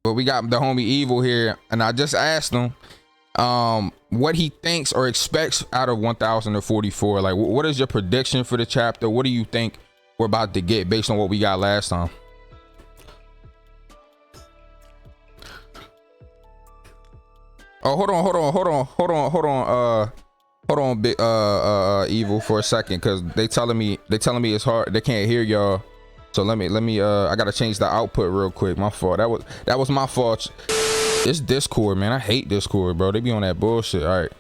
but we got the homie Evil here, and I just asked him what he thinks or expects out of 1044. Like, what is your prediction for the chapter? What do you think we're about to get based on what we got last time? Oh, hold on, big Evil, for a second, because they telling me it's hard. They can't hear y'all. So let me I gotta change the output real quick. My fault. That was my fault. It's Discord, man. I hate Discord, bro. They be on that bullshit. All right,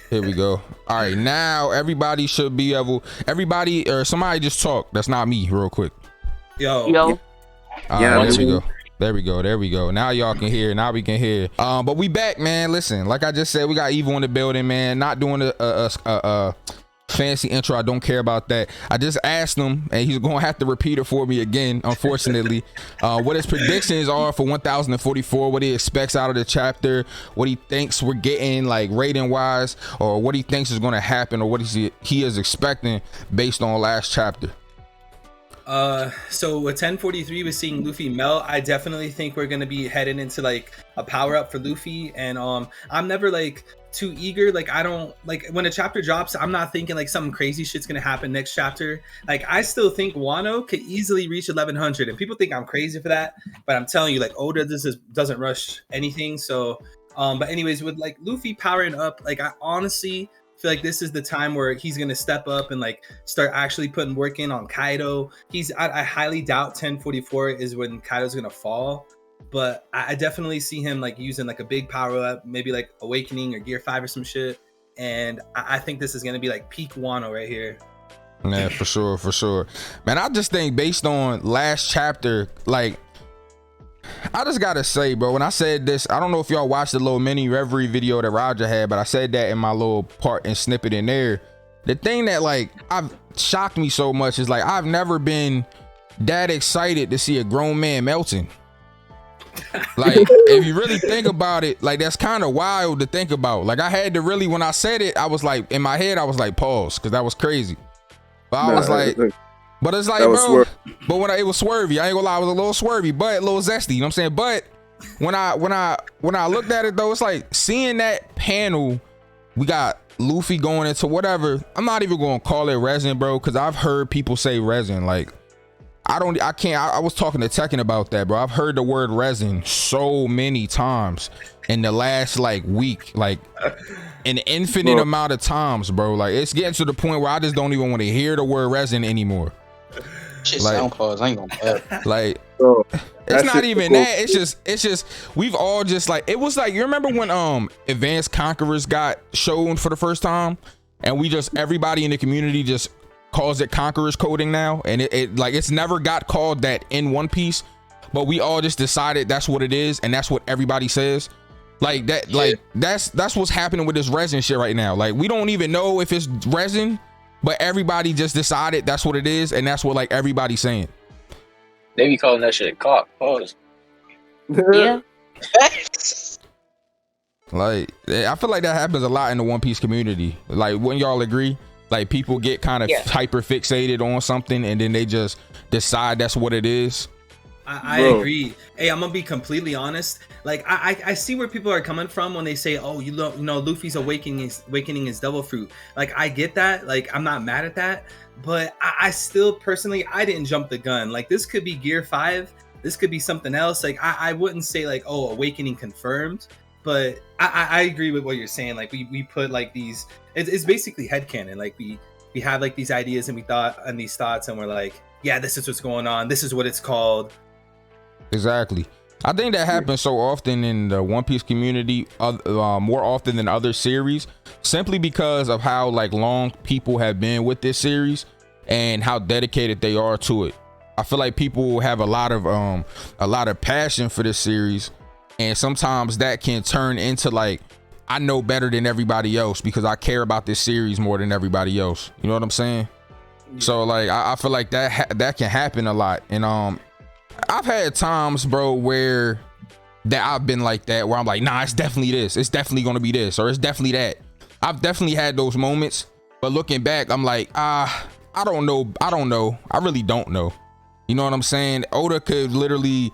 here we go. All right, now everybody should be able. Everybody or somebody just talk. That's not me. Real quick. Yo. All right, there we go. Now y'all can hear. Now we can hear. But we back, man. Listen, like I just said, we got Evil in the building, man. Not doing a fancy intro. I don't care about that. I just asked him, and he's gonna have to repeat it for me again, unfortunately. What his predictions are for 1044, what he expects out of the chapter, what he thinks we're getting, like rating wise, or what he thinks is gonna happen, or what he is expecting based on last chapter. So with 1043 we're seeing Luffy melt. I definitely think we're gonna be heading into like a power up for Luffy, and I'm never like too eager. Like, I don't like when a chapter drops, I'm not thinking like something crazy shit's gonna happen next chapter. Like, I still think Wano could easily reach 1100, and people think I'm crazy for that, but I'm telling you, like, Oda doesn't rush anything. So but anyways, with like Luffy powering up, like, I honestly feel like this is the time where he's gonna step up and like start actually putting work in on Kaido. I highly doubt 1044 is when Kaido's gonna fall, but I definitely see him like using like a big power up, maybe like Awakening or Gear 5 or some shit. And I think this is gonna be like peak Wano right here. Yeah, for sure, man. I just think based on last chapter, like, I just gotta say, bro, when I said this, I don't know if y'all watched the little mini reverie video that Roger had, but I said that in my little part and snippet in there. The thing that like I've shocked me so much is like I've never been that excited to see a grown man melting. Like, if you really think about it, like, that's kind of wild to think about. Like, I had to really, when I said it, I was like, in my head, I was like, pause, because that was crazy. But I was like, but it's like, bro, but when it was swervy, I ain't gonna lie, I was a little swervy, but a little zesty, you know what I'm saying? But when I looked at it though, it's like seeing that panel, we got Luffy going into whatever, I'm not even gonna call it resin, bro, because I've heard people say resin. Like, I was talking to Tekken about that, bro. I've heard the word resin so many times in the last like week, like an infinite amount of times, bro. Like, it's getting to the point where I just don't even want to hear the word resin anymore. Shit, like, sound pause. I ain't gonna like, bro, it's not even that. It's just we've all just like, it was like, you remember when Advanced Conquerors got shown for the first time, and we just, everybody in the community just calls it Conquerors coding now, and it like, it's never got called that in One Piece, but we all just decided that's what it is, and that's what everybody says. Like that, yeah. Like that's what's happening with this resin shit right now. Like, we don't even know if it's resin, but everybody just decided that's what it is, and that's what like everybody's saying. They be calling that shit cock. Pause. Yeah. Like, I feel like that happens a lot in the One Piece community. Like, wouldn't y'all agree? Like, people get kind of hyper fixated on something, and then they just decide that's what it is. I agree. Hey, I'm gonna be completely honest. Like, I see where people are coming from when they say, "Oh, you know, Luffy's awakening his devil fruit." Like, I get that. Like, I'm not mad at that. But I still personally, I didn't jump the gun. Like, this could be Gear 5. This could be something else. Like, I wouldn't say like, "Oh, awakening confirmed." But I agree with what you're saying. Like, we put like these. It's basically headcanon. Like, we have like these ideas and these thoughts, and we're like, yeah, this is what's going on. This is what it's called. Exactly. I think that happens so often in the One Piece community, more often than other series, simply because of how like long people have been with this series and how dedicated they are to it. I feel like people have a lot of passion for this series, and sometimes that can turn into like, I know better than everybody else because I care about this series more than everybody else. You know what I'm saying? Yeah. So like, I feel like that can happen a lot, and I've had times, bro, where that I've been like that, where I'm like, nah, it's definitely this. It's definitely going to be this, or it's definitely that. I've definitely had those moments, but looking back, I'm like, I don't know. I really don't know. You know what I'm saying? Oda could literally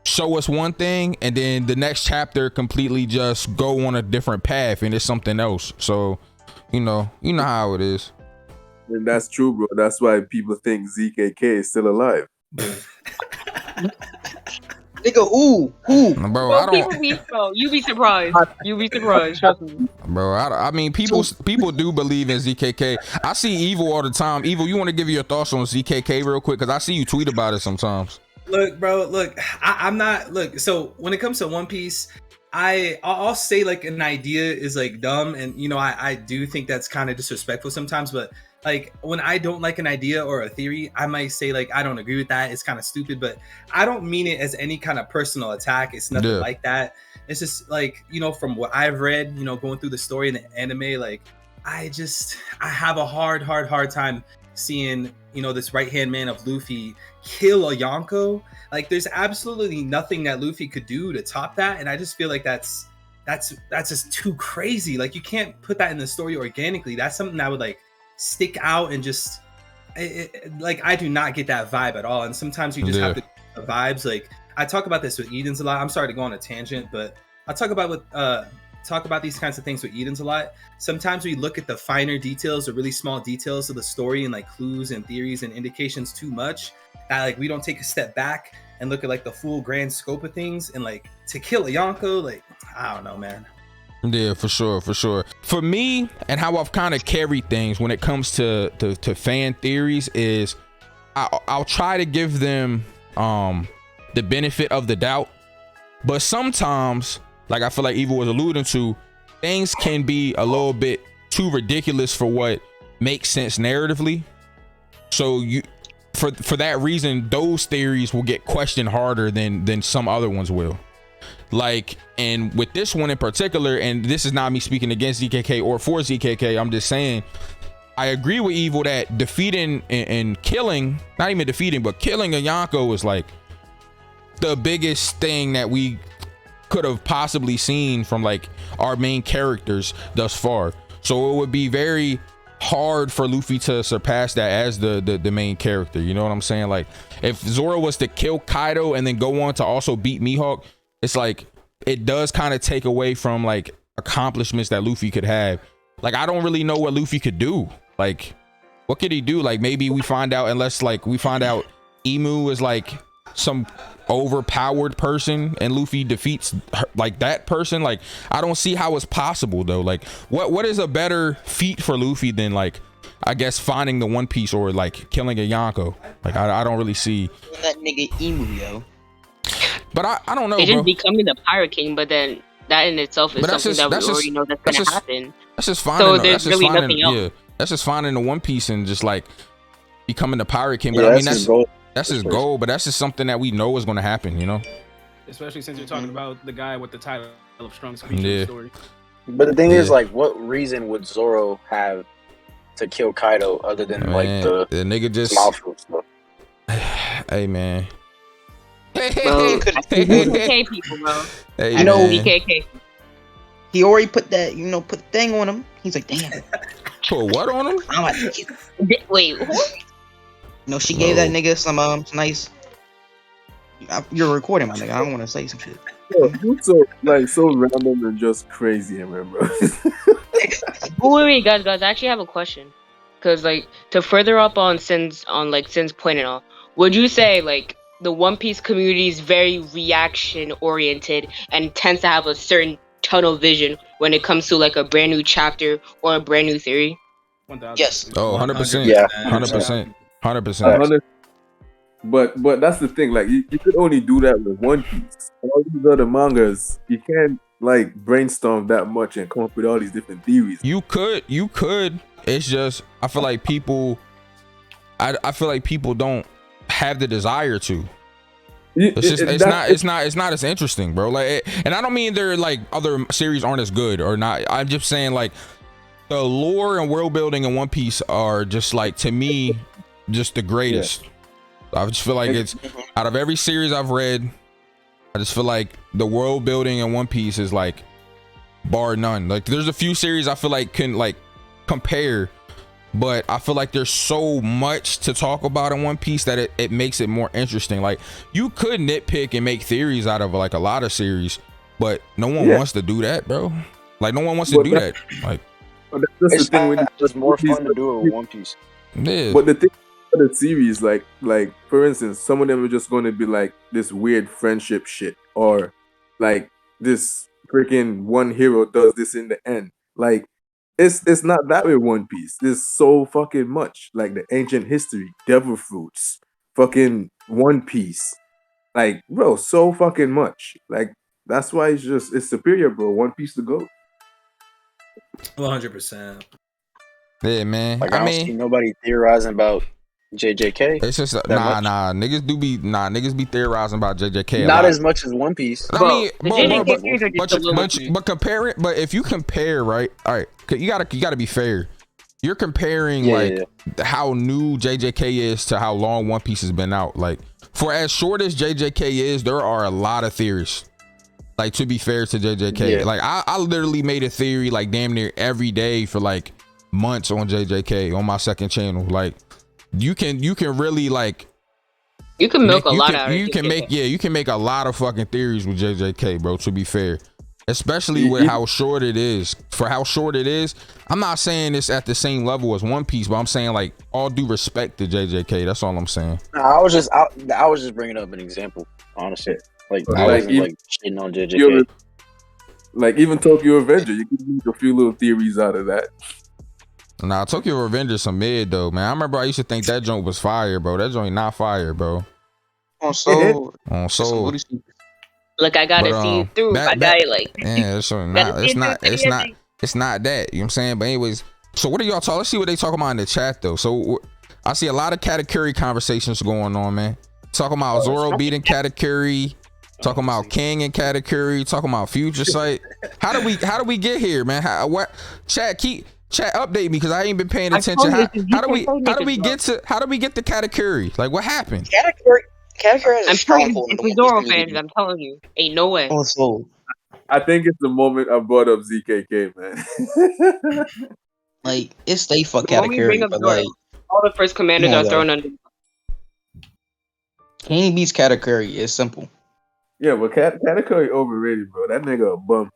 show us one thing and then the next chapter completely just go on a different path and it's something else. So you know how it is. And that's true, bro. That's why people think ZKK is still alive. Nigga, ooh. Bro, Well, you be surprised. You be surprised. Trust me. Bro, I mean, people do believe in ZKK. I see Evil all the time. Evil, you want to give your thoughts on ZKK real quick? Because I see you tweet about it sometimes. Look, bro, I'm not, so when it comes to One Piece, I'll say like an idea is like dumb, and you know, I do think that's kind of disrespectful sometimes, but like when I don't like an idea or a theory, I might say like I don't agree with that, it's kind of stupid, but I don't mean it as any kind of personal attack. It's nothing like that. It's just like, you know, from what I've read, you know, going through the story in the anime, like I have a hard time seeing, you know, this right hand man of Luffy kill a Yonko. Like there's absolutely nothing that Luffy could do to top that, and I just feel like that's just too crazy. Like you can't put that in the story organically. That's something that would like stick out and just like I do not get that vibe at all. And sometimes you just have to the vibes. Like I talk about this with Eden's a lot. I'm sorry to go on a tangent, but I talk about these kinds of things with Eden's a lot. Sometimes we look at the finer details, the really small details of the story and like clues and theories and indications too much, that like we don't take a step back and look at like the full grand scope of things. And like to kill a Yonko, like I don't know, man. Yeah, for sure. For me, and how I've kind of carried things when it comes to fan theories is I'll try to give them the benefit of the doubt, but sometimes, like I feel like Evil was alluding to, things can be a little bit too ridiculous for what makes sense narratively. So you, for that reason, those theories will get questioned harder than some other ones will. Like, and with this one in particular, and this is not me speaking against ZKK or for ZKK, I'm just saying I agree with Evil that defeating and killing, not even defeating, but killing a Yonko is like the biggest thing that we could have possibly seen from like our main characters thus far. So it would be very hard for Luffy to surpass that as the main character. You know what I'm saying? Like if Zoro was to kill Kaido and then go on to also beat Mihawk, it's like it does kind of take away from like accomplishments that Luffy could have. Like I don't really know what Luffy could do. Like what could he do? Like maybe we find out, unless like we find out Emu is like some overpowered person and Luffy defeats her, like that person. Like I don't see how it's possible though. Like what is a better feat for Luffy than like I guess finding the One Piece or like killing a Yonko? Like I don't really see That nigga Emu, yo. But I don't know, It's just bro. becoming the Pirate King, but then that in itself is something that we already know that's gonna happen. That's just fine. So there's really nothing else. Yeah, that's just finding the One Piece and just like becoming the Pirate King. Yeah, But I mean that's his goal, but that's just something that we know is going to happen, you know. Especially since you're talking about the guy with the title of strongest creature in the story. But the thing is, like, what reason would Zoro have to kill Kaido other than like the nigga just mouthful stuff? Hey man. Bro, BKK people, bro. Hey, I know man. BKK. He already put that, you know, put the thing on him. He's like, damn. Put what on him? I'm like, Wait, what? you know, she gave that nigga some nice. You're recording, my nigga. I don't want to say some shit. Yo, you so random and just crazy, remember? Wait, guys, I actually have a question. Cause like to further up on Syn's point and all, would you say like the One Piece community is very reaction oriented and tends to have a certain tunnel vision when it comes to like a brand new chapter or a brand new theory? 1,000. Yes. Oh, 100%. Yeah. 100%. 100%. But that's the thing. Like you could only do that with One Piece. All these other mangas, you can't like brainstorm that much and come up with all these different theories. You could. It's just I feel like people. I feel like people don't have the desire to. It's not as interesting, bro. Like, and I don't mean they're like other series aren't as good or not. I'm just saying like the lore and world building in One Piece are just like, to me, just the greatest. Yeah. I just feel like it's out of every series I've read, I just feel like the world building in One Piece is like bar none. Like there's a few series I feel like can like compare, but I feel like there's so much to talk about in One Piece that it makes it more interesting. Like you could nitpick and make theories out of like a lot of series, but no one wants to do that, bro. Like no one wants to do that. Like it's the thing when it's more fun to do it with One Piece. Yeah. But the thing about the series, like for instance, some of them are just going to be like this weird friendship shit, or like this freaking one hero does this in the end. Like it's not that with One Piece. There's so fucking much, like the ancient history, devil fruits, fucking One Piece. Like, bro, so fucking much. Like that's why it's superior, bro. One Piece to go. 100%. Yeah, man. Like I don't see nobody theorizing about JJK. It's just niggas be theorizing about JJK. Not as much as One Piece. I mean, but compare it. But if you compare, right? All right, you gotta be fair. You're comparing how new JJK is to how long One Piece has been out. Like for as short as JJK is, there are a lot of theories. Like to be fair to JJK, like I literally made a theory like damn near every day for like months on JJK on my second channel. Like you can really like you can milk a lot out of you can make a lot of fucking theories with JJK, bro, to be fair, especially with how short it is. For how short it is, I'm not saying it's at the same level as One Piece, but I'm saying like all due respect to JJK, that's all I'm saying. I was just bringing up an example, honestly. Like I wasn't like shitting on JJK. Like even Tokyo Avenger, you can make a few little theories out of that. Nah, Tokyo Revenger some mid though, man. I remember I used to think that joint was fire, bro. That joint not fire, bro. On Soul. Look, I gotta see it through. I got it like. Yeah, it's not that. You know what I'm saying? But anyways, so what are y'all talking? Let's see what they talking about in the chat though. So I see a lot of Katakuri conversations going on, man. Talking about Zoro beating Katakuri. Talking about King and Katakuri, talking about Future Sight. How do we get here, man? Chat update me because I ain't been paying attention. How do we get to Katakuri? Like what happened? Katakuri is I'm strong telling you, if we Zoro fans, I'm telling you, ain't no way. on Soul. I think it's the moment I brought up ZKK, man. Like it's stay for When we bring Katakuri, up but Zoro, like all the first commanders are thrown under. King beats Katakuri. It's simple. Yeah, but Katakuri overrated, bro. That nigga a bum.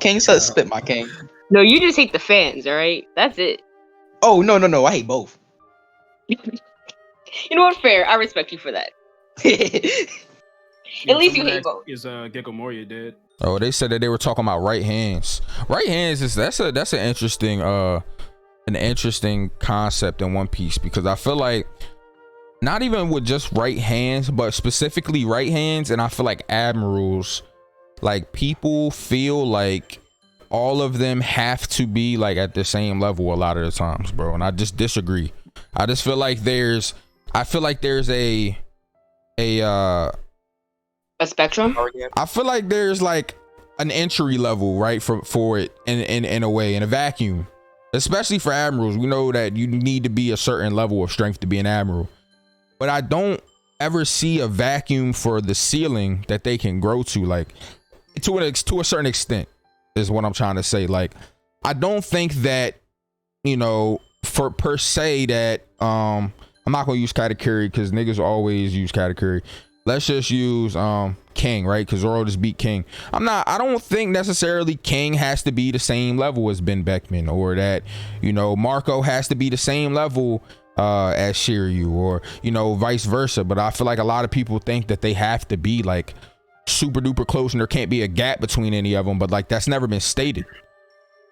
King said spit my king. No, you just hate the fans, all right? That's it. Oh no, I hate both. You know what? Fair. I respect you for that. At least you hate both. Is Gecko Moria dead? Oh, they said that they were talking about right hands. Right hands is that's an interesting concept in One Piece because I feel like not even with just right hands, but specifically right hands, and I feel like admirals, like people feel like all of them have to be like at the same level a lot of the times, bro, and I just disagree. I just feel like there's a spectrum. I feel like there's like an entry level, right, for it in a way, in a vacuum, especially for admirals. We know that you need to be a certain level of strength to be an admiral, but I don't ever see a vacuum for the ceiling that they can grow to, like to a certain extent is what I'm trying to say. Like I don't think that, you know, for per se that I'm not gonna use Katakuri because niggas always use Katakuri. Let's just use King, right? Because Zoro just beat King. I don't think necessarily King has to be the same level as Ben Beckman, or that, you know, Marco has to be the same level as Shiryu, or, you know, vice versa. But I feel like a lot of people think that they have to be like super duper close and there can't be a gap between any of them, but like that's never been stated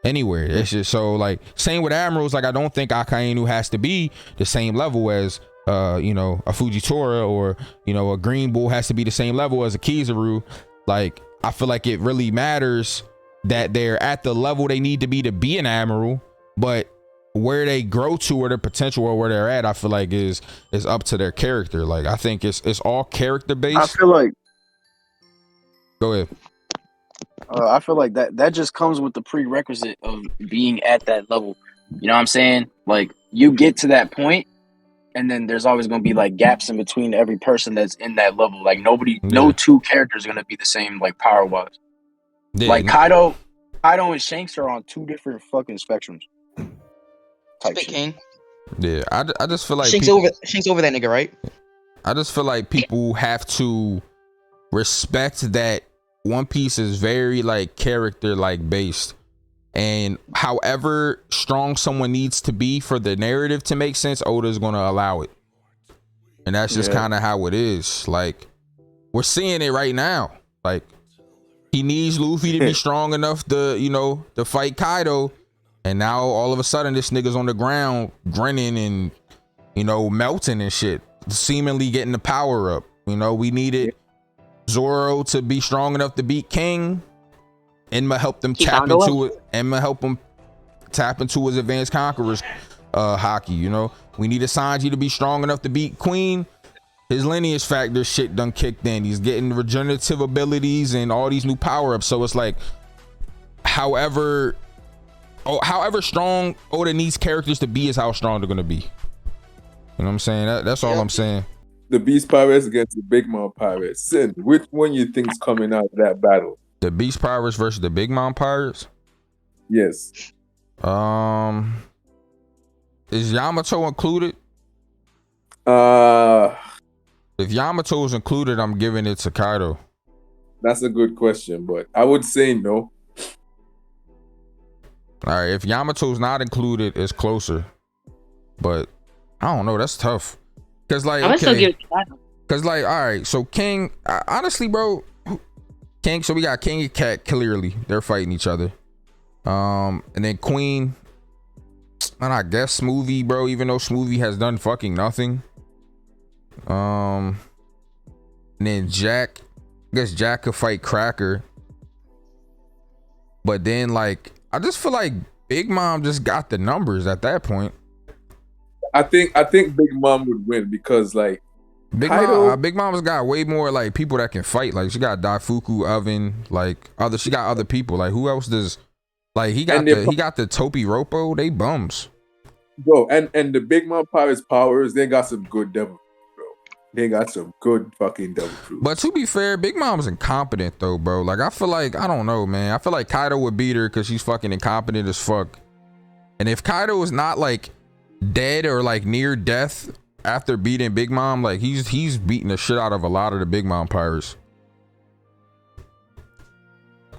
anywhere. It's just so like same with admirals. Like I don't think Akainu has to be the same level as you know, a Fujitora, or, you know, a Green Bull has to be the same level as a Kizaru. Like I feel like it really matters that they're at the level they need to be an admiral, but where they grow to or their potential or where they're at, I feel like is up to their character. Like I think it's all character based. I feel like go ahead. I feel like that just comes with the prerequisite of being at that level. You know what I'm saying? Like you get to that point, and then there's always going to be like gaps in between every person that's in that level. Like no two characters are going to be the same, like power wise. Like Kaido and Shanks are on two different fucking spectrums. type Spit shit. King. Yeah, I just feel like Shinks over that nigga, right? I just feel like people have to respect that One Piece is very like character like based, and however strong someone needs to be for the narrative to make sense, Oda's gonna allow it, and that's just kind of how it is. Like we're seeing it right now. Like he needs Luffy to be strong enough to, you know, to fight Kaido, and now all of a sudden this nigga's on the ground grinning and, you know, melting and shit, seemingly getting the power up. You know, we needed Zoro to be strong enough to beat King. Enma helped them tap into it. Enma helped him tap into his advanced conquerors hockey. You know, we needed Sanji to be strong enough to beat Queen. His lineage factor shit done kicked in. He's getting regenerative abilities and all these new power-ups. So it's like, however strong Oda needs characters to be is how strong they're gonna be. You know what I'm saying? That's all I'm saying. The Beast Pirates against the Big Mom Pirates. Sin, which one you think's coming out of that battle? The Beast Pirates versus the Big Mom Pirates? Yes. Is Yamato included? If Yamato's included, I'm giving it to Kaido. That's a good question, but I would say no. All right, if Yamato's not included, it's closer. But I don't know, that's tough. Cause like, okay, cause like, all right, so King, honestly, bro, King. So we got King and Cat. Clearly, they're fighting each other. And then Queen, and I guess Smoothie, bro. Even though Smoothie has done fucking nothing. And then Jack, I guess Jack could fight Cracker. But then like, I just feel like Big Mom just got the numbers at that point. I think Big Mom would win because like Big Mom's got way more like people that can fight. Like she got Daifuku, Oven, like she got other people. Like who else does? Like he got the Topi Ropo. They bums, bro. And the Big Mom Pirates powers, they got some good devil, bro. They got some good fucking devil crew. But to be fair, Big Mom's incompetent though, bro. Like I feel like, I don't know, man. I feel like Kaido would beat her because she's fucking incompetent as fuck. And if Kaido is not like dead or like near death after beating Big Mom, like he's beating the shit out of a lot of the Big Mom pirates.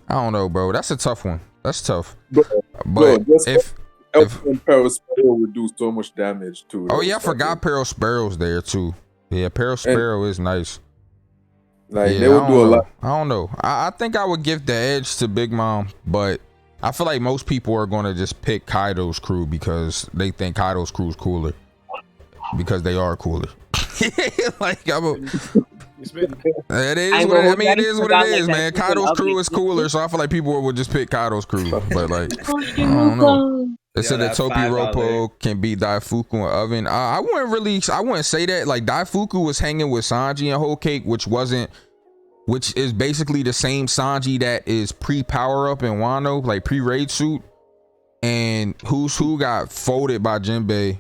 I don't know, bro. That's a tough one. That's tough. But if Peril Sparrow would do so much damage to. Oh yeah, I forgot Peril Sparrow's there too. Yeah, Peril Sparrow is nice. Like they would do a lot. I don't know. I think I would give the edge to Big Mom, but I feel like most people are gonna just pick Kaido's crew because they think Kaido's crew is cooler. Because they are cooler. Like it is what it is, man. Kaido's crew is cooler, so I feel like people would just pick Kaido's crew. But like, I don't know. They said that Topi Ropo can beat Daifuku and Oven. I wouldn't say that. Like Daifuku was hanging with Sanji and Whole Cake, which is basically the same Sanji that is pre-power up in Wano, like pre-raid suit. And Who's Who got folded by Jinbei.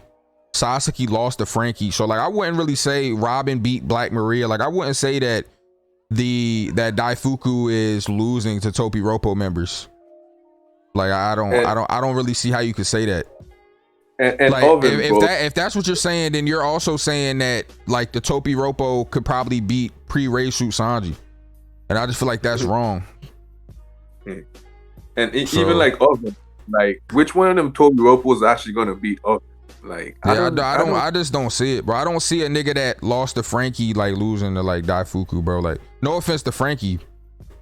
Sasaki lost to Frankie. So like I wouldn't really say Robin beat Black Maria. Like I wouldn't say that that Daifuku is losing to Topi Ropo members. Like I don't really see how you could say that. And like Oven, if that's what you're saying, then you're also saying that like the Topi Ropo could probably beat pre-raid suit Sanji. And I just feel like that's wrong. And even like Oven, like which one of them Topi Ropo is actually gonna beat Oven? Like I just don't see it, bro. I don't see a nigga that lost to Frankie like losing to like Daifuku, bro. Like no offense to Frankie,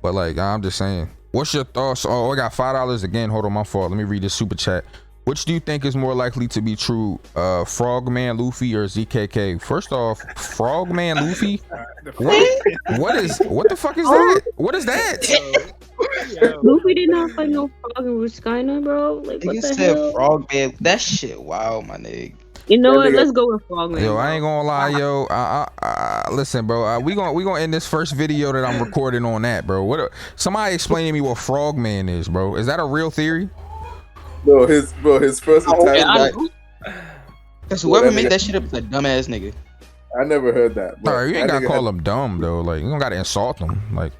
but like I'm just saying. What's your thoughts? Oh, I got $5 again. Hold on, my fault. Let me read this super chat. Which do you think is more likely to be true? Frogman Luffy or ZKK? First off, Frogman Luffy? What the fuck is that? What is that? Luffy did not fight no frog in Skyna, bro. Like what the hell? Frogman. That shit, wow, my nigga. You know what? Let's go with Frogman. Yo, I ain't gonna lie, yo. Listen, bro. We gonna end this first video that I'm recording on that, bro. Somebody explain to me what Frogman is, bro. Is that a real theory? No, his first attack. Because whoever made that shit up is a dumbass nigga. I never heard that. Bro, you ain't gotta call him dumb though. Like you don't gotta insult him. Like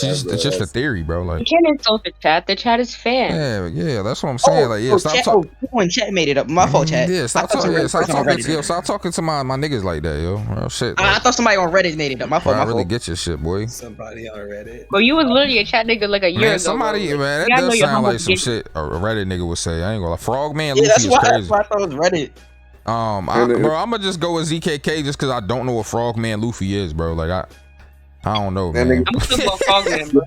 It's just a theory, bro. You Like, can't insult the chat. The chat is fans. yeah, that's what I'm saying. Like, yeah, stop talking. Chat made it up. My fault, chat. Yeah, stop talking. Yeah, Stop talking to my niggas like that, yo. Real shit. I thought somebody on Reddit made it up. My fault. I really get your shit, boy. Somebody on Reddit. But you was literally a chat nigga like a year ago. Somebody, bro. man, You that gotta know does your sound humble like some beginning. shit a Reddit nigga would say. I ain't gonna lie. Frogman Yeah, Luffy that's is why crazy. I thought it was Reddit. Bro, I'm gonna just go with ZKK just because I don't know what Frogman Luffy is, bro. Like, I don't know, man. I'm still a Frogman, bro.